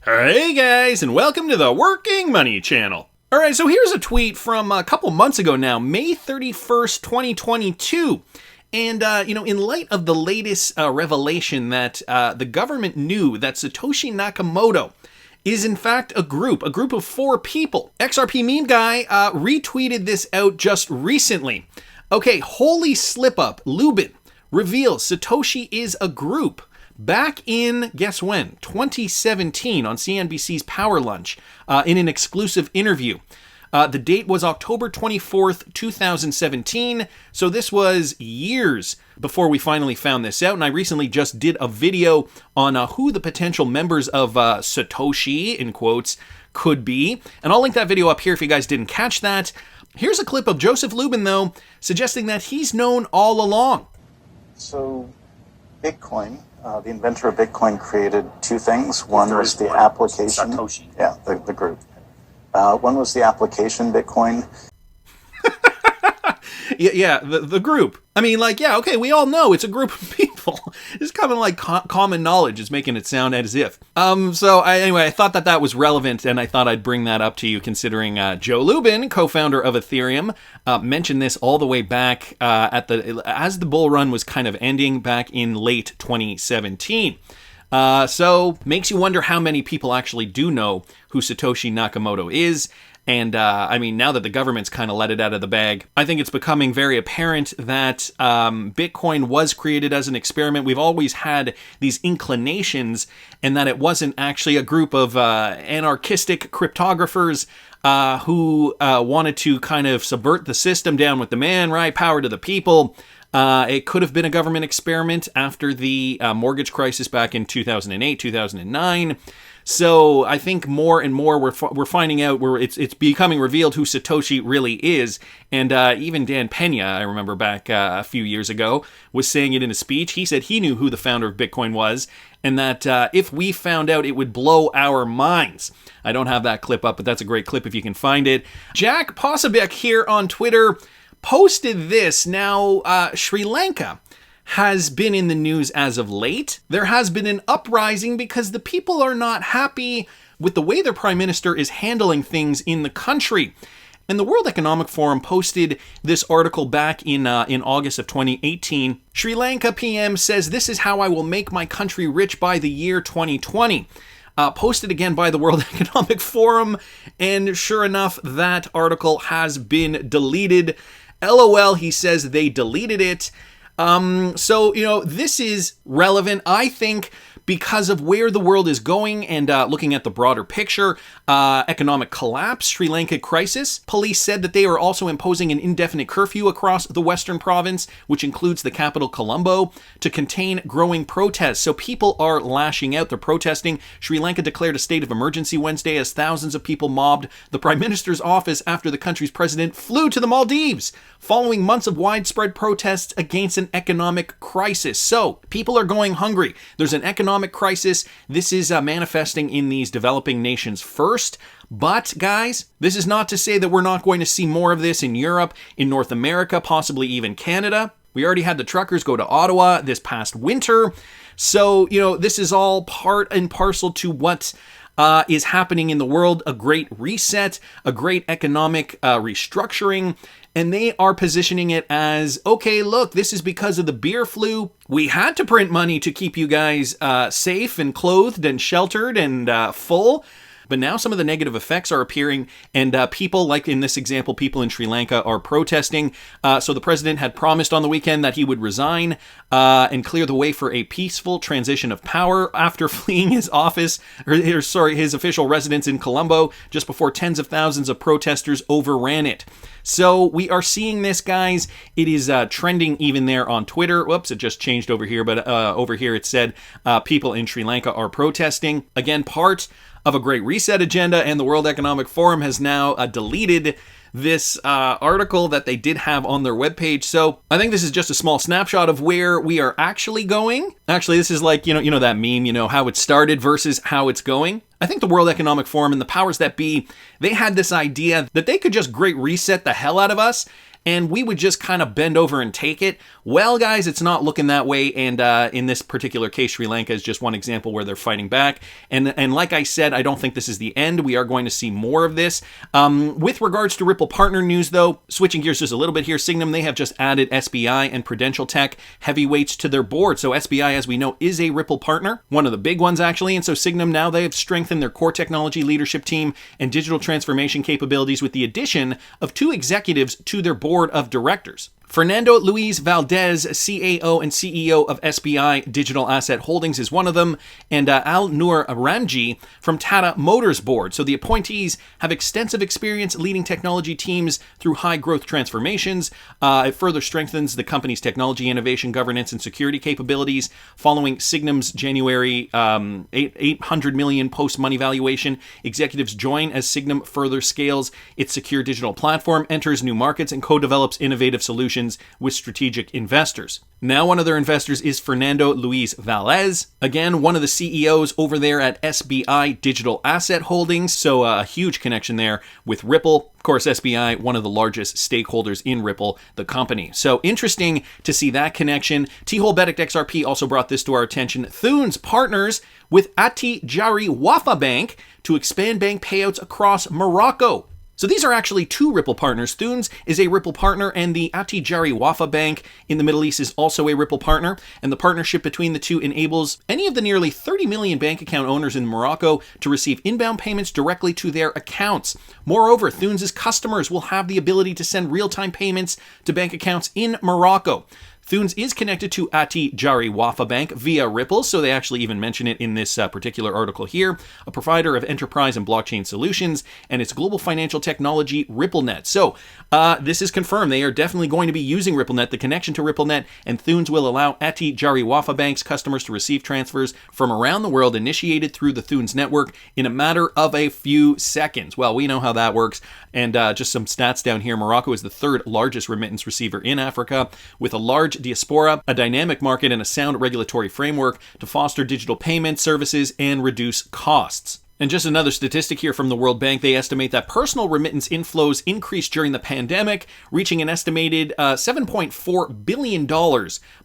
Hey guys, and welcome to the Working Money Channel. Alright, so here's a tweet from a couple months ago now, May 31st, 2022. And, in light of the latest revelation that the government knew that Satoshi Nakamoto is in fact a group of 4 people. XRP meme guy retweeted this out just recently. Okay, holy slip up, Lubin reveals Satoshi is a group. Back in, guess when? 2017 on CNBC's Power Lunch in an exclusive interview. The date was October 24th, 2017. So this was years before we finally found this out. And I recently just did a video on who the potential members of Satoshi, in quotes, could be. And I'll link that video up here if you guys didn't catch that. Here's a clip of Joseph Lubin, though, suggesting that he's known all along. So Bitcoin, the inventor of Bitcoin, created 2 things. One was the application. Satoshi. Yeah, the group. One was the application Bitcoin. Yeah, the group. I mean, okay, we all know it's a group of people. It's kind of like common knowledge is making it sound as if. Anyway, I thought that was relevant, and I thought I'd bring that up to you, considering Joe Lubin, co-founder of Ethereum, mentioned this all the way back as the bull run was kind of ending back in late 2017. So makes you wonder how many people actually do know who Satoshi Nakamoto is. And now that the government's kind of let it out of the bag, I think it's becoming very apparent that Bitcoin was created as an experiment. We've always had these inclinations, and that it wasn't actually a group of anarchistic cryptographers who wanted to kind of subvert the system down with the man, right? Power to the people. It could have been a government experiment after the mortgage crisis back in 2008, 2009. So I think more and more we're finding out where it's becoming revealed who Satoshi really is. And even Dan Pena, I remember back a few years ago, was saying it in a speech. He said he knew who the founder of Bitcoin was, and that if we found out, it would blow our minds. I don't have that clip up, but that's a great clip if you can find it. Jack Posabek here on Twitter posted this. Now, Sri Lanka has been in the news as of late. There has been an uprising because the people are not happy with the way their prime minister is handling things in the country. And the World Economic Forum posted this article back in August of 2018. Sri Lanka PM says, "This is how I will make my country rich by the year 2020. Posted again by the World Economic Forum. And sure enough, that article has been deleted. LOL, he says they deleted it. This is relevant, I think, because of where the world is going and looking at the broader picture. Economic collapse, Sri Lanka crisis. Police said that they are also imposing an indefinite curfew across the western province, which includes the capital Colombo, to contain growing protests. So people are lashing out. They're protesting. Sri Lanka declared a state of emergency Wednesday as thousands of people mobbed the prime minister's office after the country's president flew to the Maldives, following months of widespread protests against an economic crisis. So people are going hungry. There's an economic crisis. This is manifesting in these developing nations first. But guys, this is not to say that we're not going to see more of this in Europe, in North America, possibly even Canada. We already had the truckers go to Ottawa this past winter. So, this is all part and parcel to what is happening in the world, a great reset, a great economic restructuring. And they are positioning it as, okay, look, this is because of the beer flu. We had to print money to keep you guys safe and clothed and sheltered and full. But now some of the negative effects are appearing, and people, like in this example, people in Sri Lanka are protesting. So the president had promised on the weekend that he would resign and clear the way for a peaceful transition of power after fleeing his office, his official residence in Colombo, just before tens of thousands of protesters overran it. So we are seeing this, guys. It is trending even there on Twitter. Whoops, it just changed over here, but over here it said people in Sri Lanka are protesting. Again, part of a great reset agenda, and the World Economic Forum has now deleted this article that they did have on their webpage. So I think this is just a small snapshot of where we are actually going. Actually, this is like, you know that meme, how it started versus how it's going. I think the World Economic Forum and the powers that be, they had this idea that they could just great reset the hell out of us and we would just kind of bend over and take it. Well, guys, it's not looking that way, and in this particular case, Sri Lanka is just one example where they're fighting back. And like I said, I don't think this is the end. We are going to see more of this. With regards to Ripple partner news, though, switching gears just a little bit here, Sygnum, they have just added SBI and Prudential Tech heavyweights to their board. So SBI, as we know, is a Ripple partner, one of the big ones actually, and so Sygnum now, they have strengthened their core technology leadership team and digital transformation capabilities with the addition of 2 executives to their board of directors. Fernando Luis Valdez, CAO and CEO of SBI Digital Asset Holdings, is one of them, and Al Noor Ramji from Tata Motors Board. So the appointees have extensive experience leading technology teams through high-growth transformations. It further strengthens the company's technology, innovation, governance, and security capabilities. Following Sygnum's January $800 million post-money valuation, executives join as Sygnum further scales its secure digital platform, enters new markets, and co-develops innovative solutions with strategic investors. Now, one of their investors is Fernando Luis Valdez, again, one of the CEOs over there at SBI Digital Asset Holdings, so a huge connection there with Ripple. Of course, SBI, one of the largest stakeholders in Ripple, the company. So interesting to see that connection. T-Hole Bedik XRP also brought this to our attention. Thunes partners with Ati Jari Wafa Bank to expand bank payouts across Morocco. So these are actually 2 Ripple partners. Thunes is a Ripple partner, and the Ati Jari Wafa Bank in the Middle East is also a Ripple partner. And the partnership between the two enables any of the nearly 30 million bank account owners in Morocco to receive inbound payments directly to their accounts. Moreover, Thunes' customers will have the ability to send real-time payments to bank accounts in Morocco. Thunes is connected to Ati Jari Wafa Bank via Ripple, so they actually even mention it in this particular article here, a provider of enterprise and blockchain solutions, and its global financial technology, RippleNet. So this is confirmed. They are definitely going to be using RippleNet, the connection to RippleNet, and Thunes will allow Ati Jari Wafa Bank's customers to receive transfers from around the world initiated through the Thunes network in a matter of a few seconds. Well, we know how that works, and just some stats down here. Morocco is the 3rd largest remittance receiver in Africa, with a large diaspora, a dynamic market, and a sound regulatory framework to foster digital payment services and reduce costs. And just another statistic here from the World Bank, they estimate that personal remittance inflows increased during the pandemic, reaching an estimated $7.4 billion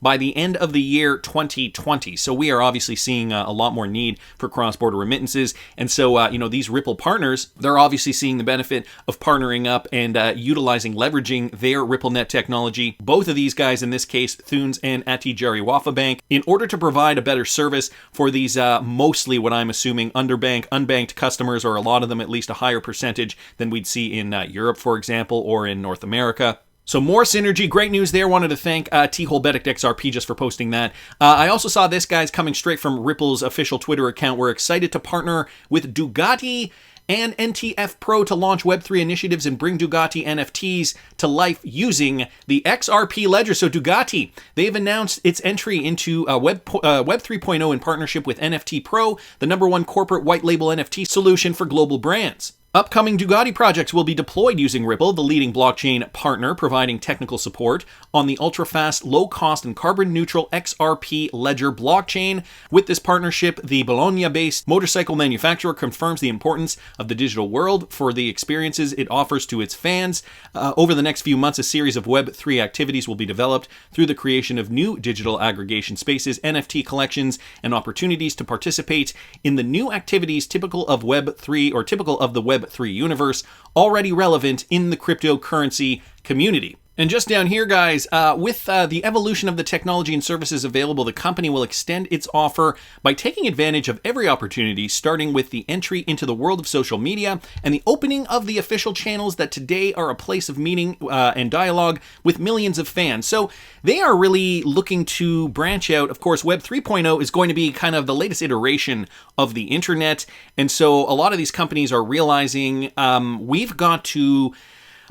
by the end of the year 2020. So we are obviously seeing a lot more need for cross-border remittances. And so, these Ripple partners, they're obviously seeing the benefit of partnering up and leveraging their RippleNet technology. Both of these guys, in this case, Thunes and Ati Jari Wafa Bank, in order to provide a better service for these mostly what I'm assuming unbanked customers, or a lot of them at least a higher percentage than we'd see in Europe, for example, or in North America. So more synergy, great news there. Wanted to thank T-Hole Bedik XRP just for posting that. I also saw this, guys, coming straight from Ripple's official Twitter account. We're excited to partner with Dugati and NTF Pro to launch Web3 initiatives and bring Dugati NFTs to life using the XRP ledger. So Dugati, they've announced its entry into Web 3.0 in partnership with NFT Pro, the #1 corporate white label NFT solution for global brands. Upcoming Dugati projects will be deployed using Ripple, the leading blockchain partner, providing technical support on the ultra-fast, low-cost, and carbon-neutral XRP Ledger blockchain. With this partnership, the Bologna-based motorcycle manufacturer confirms the importance of the digital world for the experiences it offers to its fans. Over the next few months, a series of Web3 activities will be developed through the creation of new digital aggregation spaces, NFT collections, and opportunities to participate in the new activities typical of Web3 or typical of the Web3 universe, already relevant in the cryptocurrency community. And just down here, guys, with the evolution of the technology and services available, the company will extend its offer by taking advantage of every opportunity, starting with the entry into the world of social media and the opening of the official channels that today are a place of meeting and dialogue with millions of fans. So they are really looking to branch out. Of course, Web 3.0 is going to be kind of the latest iteration of the internet. And so a lot of these companies are realizing we've got to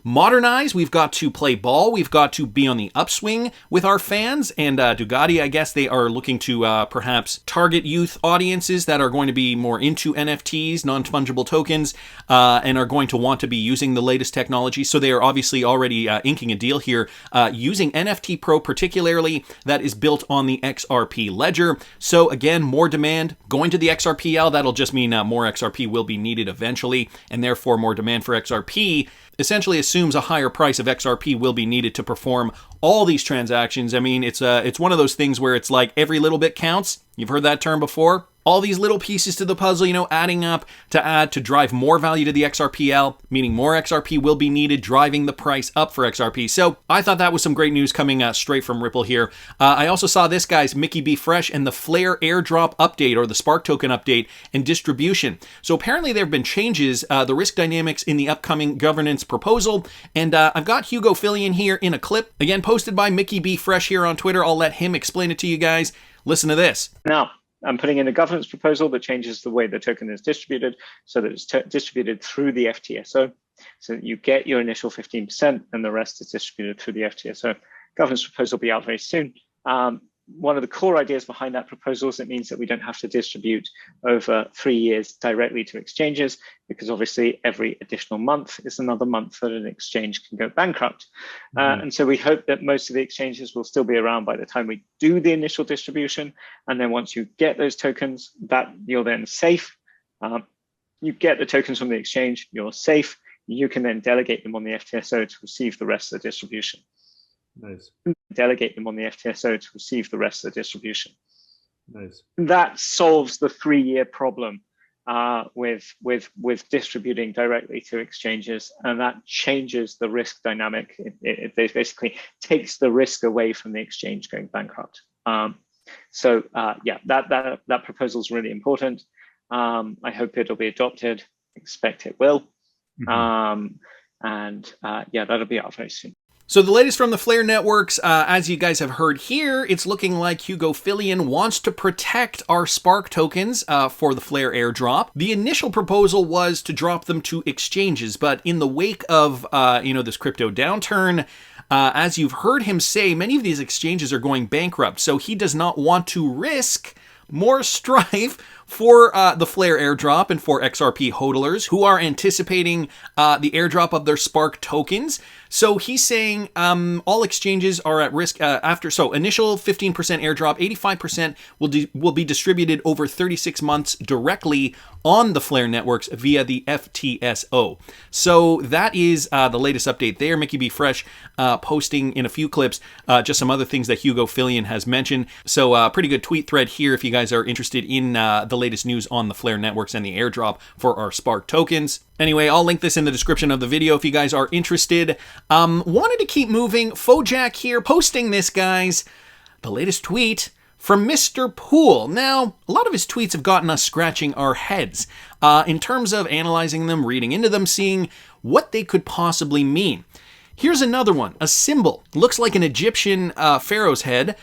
modernize, we've got to play ball, we've got to be on the upswing with our fans, and Dugati, I guess they are looking to perhaps target youth audiences that are going to be more into NFTs, non-fungible tokens, and are going to want to be using the latest technology. So they are obviously already inking a deal here using NFT Pro particularly that is built on the XRP ledger. So again, more demand going to the XRPL. That'll just mean more XRP will be needed eventually, and therefore more demand for XRP, essentially assumes a higher price of XRP will be needed to perform all these transactions. I mean, it's one of those things where it's like every little bit counts. You've heard that term before. All these little pieces to the puzzle, you know, adding up to drive more value to the XRPL, meaning more XRP will be needed, driving the price up for XRP. So I thought that was some great news coming straight from Ripple here. I also saw this guy's Mickey B. Fresh and the Flare airdrop update, or the Spark token update and distribution. So apparently there have been changes, the risk dynamics in the upcoming governance proposal. And I've got Hugo Fillion here in a clip, again posted by Mickey B. Fresh here on Twitter. I'll let him explain it to you guys. Listen to this. Now, I'm putting in a governance proposal that changes the way the token is distributed so that it's distributed through the FTSO, so that you get your initial 15% and the rest is distributed through the FTSO. Governance proposal will be out very soon. One of the core ideas behind that proposal is it means that we don't have to distribute over 3 years directly to exchanges, because obviously every additional month is another month that an exchange can go bankrupt. And so we hope that most of the exchanges will still be around by the time we do the initial distribution. And then once you get those tokens, that you're then safe. You get the tokens from the exchange, you're safe. You can then delegate them on the FTSO to receive the rest of the distribution. Nice. Delegate them on the FTSO to receive the rest of the distribution. Nice. That solves the 3-year problem with distributing directly to exchanges, and that changes the risk dynamic. It basically takes the risk away from the exchange going bankrupt. Yeah, that proposal is really important. I hope it'll be adopted. Expect it will. Yeah, that'll be out very soon. So the latest from the Flare networks, as you guys have heard here, it's looking like Hugo Fillion wants to protect our Spark tokens for the Flare airdrop. The initial proposal was to drop them to exchanges, but in the wake of this crypto downturn, as you've heard him say, many of these exchanges are going bankrupt, so he does not want to risk more strife for the Flare airdrop and for XRP hodlers who are anticipating the airdrop of their Spark tokens. So he's saying all exchanges are at risk initial 15% airdrop, 85% will be distributed over 36 months directly on the Flare networks via the FTSO. So that is the latest update there. Mickey B. Fresh posting in a few clips just some other things that Hugo Fillion has mentioned. So pretty good tweet thread here if you guys are interested in the latest news on the Flare networks and the airdrop for our Spark tokens. Anyway, I'll link this in the description of the video if you guys are interested. Wanted to keep moving. Fojack here posting this, guys. The latest tweet from Mr. Poole. Now, a lot of his tweets have gotten us scratching our heads in terms of analyzing them, reading into them, seeing what they could possibly mean. Here's another one. A symbol. Looks like an Egyptian pharaoh's head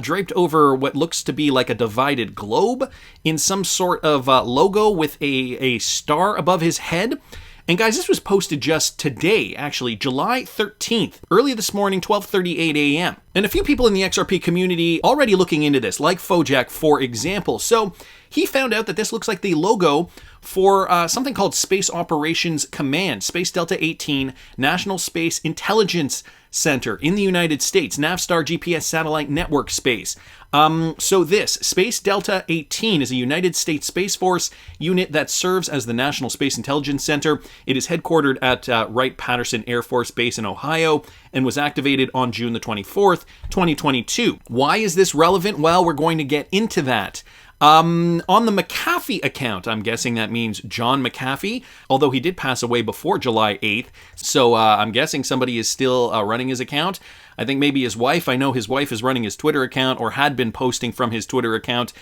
draped over what looks to be like a divided globe in some sort of logo with a star above his head. And guys, this was posted just today, actually, July 13th, early this morning, 12:38 a.m. And a few people in the XRP community already looking into this, like Fojack, for example. So he found out that this looks like the logo for something called Space Operations Command, Space Delta 18, National Space Intelligence Center in the United States, Northstar GPS satellite network space. So this, Space Delta 18, is a United States Space Force unit that serves as the National Space Intelligence Center. It is headquartered at Wright-Patterson Air Force Base in Ohio and was activated on June the 24th, 2022. Why is this relevant? Well, we're going to get into that. On the McAfee account, I'm guessing that means John McAfee, although he did pass away before July 8th. So I'm guessing somebody is still running his account. I think maybe his wife. I know his wife is running his Twitter account or had been posting from his Twitter account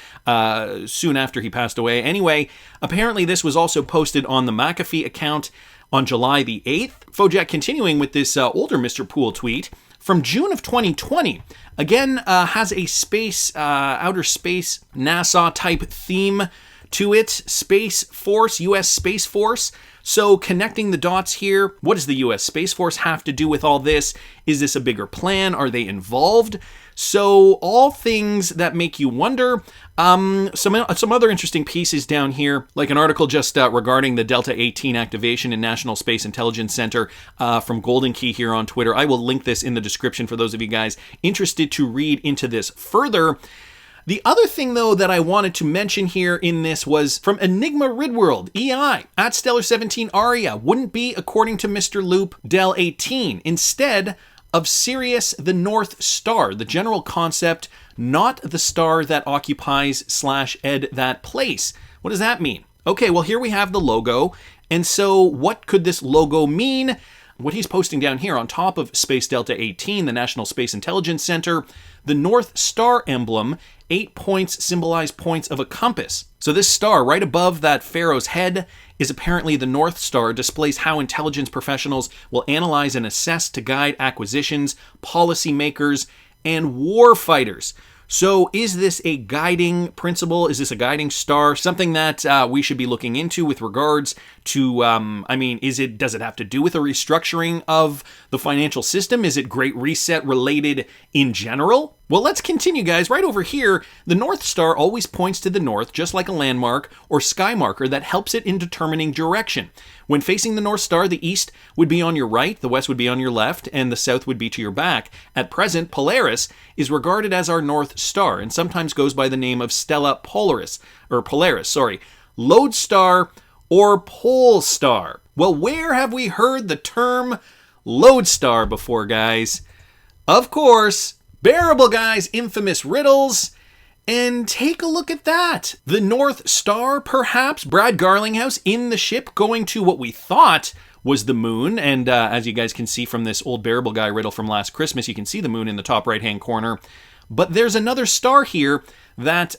soon after he passed away. Anyway, apparently this was also posted on the McAfee account on July the 8th. Fojack continuing with this older Mr. Poole tweet. From June of 2020, again, has a space, outer space, NASA type theme to it. Space Force, U.S. Space Force. So connecting the dots here, what does the U.S. Space Force have to do with all this? Is this a bigger plan? Are they involved? So all things that make you wonder. Some other interesting pieces down here, like an article just regarding the Delta 18 activation in National Space Intelligence Center from Golden Key here on Twitter. I will link this in the description for those of you guys interested to read into this further. The other thing, though, that I wanted to mention here in this was from Enigma Ridworld, EI, at Stellar17 Aria, wouldn't be, according to Mr. Loop, Del 18. Instead of Sirius the North Star, the general concept, not the star that occupies /ed that place. What does that mean? Okay, well, here we have the logo. And so what could this logo mean? What he's posting down here on top of Space Delta 18, the National Space Intelligence Center, the North Star emblem, 8 points symbolize points of a compass. So this star right above that pharaoh's head is apparently the North Star, displays how intelligence professionals will analyze and assess to guide acquisitions, policymakers, and war fighters. So is this a guiding principle? Is this a guiding star? Something that we should be looking into with regards to, does it have to do with a restructuring of the financial system? Is it Great Reset related in general? Well, let's continue, guys. Right over here, the North Star always points to the north, just like a landmark or sky marker that helps it in determining direction. When facing the North Star, the east would be on your right, the west would be on your left, and the south would be to your back. At present, Polaris is regarded as our North Star and sometimes goes by the name of Stella Polaris, Lodestar, or Pole Star. Well, where have we heard the term Lodestar before, guys? Of course, Bearableguy's infamous riddles. And take a look at that. The North Star, perhaps. Brad Garlinghouse in the ship going to what we thought was the moon. And as you guys can see from this old Bearableguy riddle from last Christmas, you can see the moon in the top right-hand corner. But there's another star here that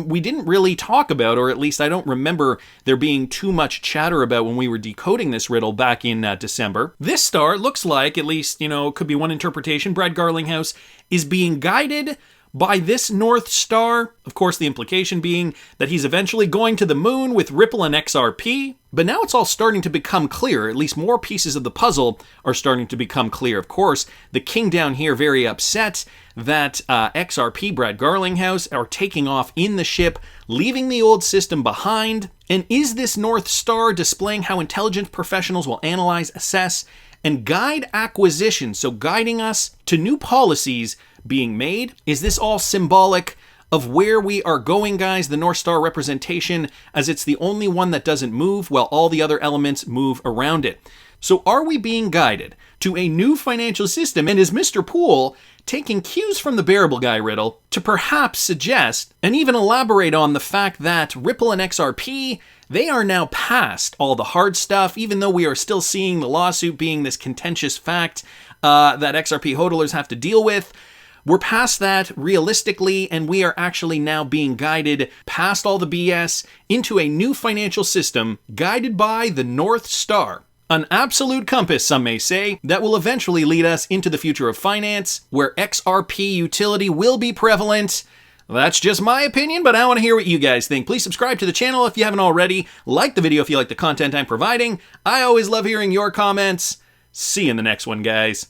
we didn't really talk about, or at least I don't remember there being too much chatter about when we were decoding this riddle back in December. This star looks like, at least, could be one interpretation, Brad Garlinghouse is being guided by this North Star. Of course, the implication being that he's eventually going to the moon with Ripple and XRP. But now it's all starting to become clear. At least more pieces of the puzzle are starting to become clear. Of course, the king down here very upset that XRP, Brad Garlinghouse, are taking off in the ship, leaving the old system behind. And is this North Star displaying how intelligence professionals will analyze, assess, and guide acquisitions, so guiding us to new policies being made? Is this all symbolic of where we are going, guys? The North Star representation, as it's the only one that doesn't move while all the other elements move around it. So are we being guided to a new financial system? And is Mr. Poole taking cues from the Bearableguy riddle to perhaps suggest and even elaborate on the fact that Ripple and XRP, they are now past all the hard stuff, even though we are still seeing the lawsuit being this contentious fact that XRP hodlers have to deal with? We're past that realistically, and we are actually now being guided past all the BS into a new financial system guided by the North Star. An absolute compass, some may say, that will eventually lead us into the future of finance, where XRP utility will be prevalent. That's just my opinion, but I want to hear what you guys think. Please subscribe to the channel if you haven't already. Like the video if you like the content I'm providing. I always love hearing your comments. See you in the next one, guys.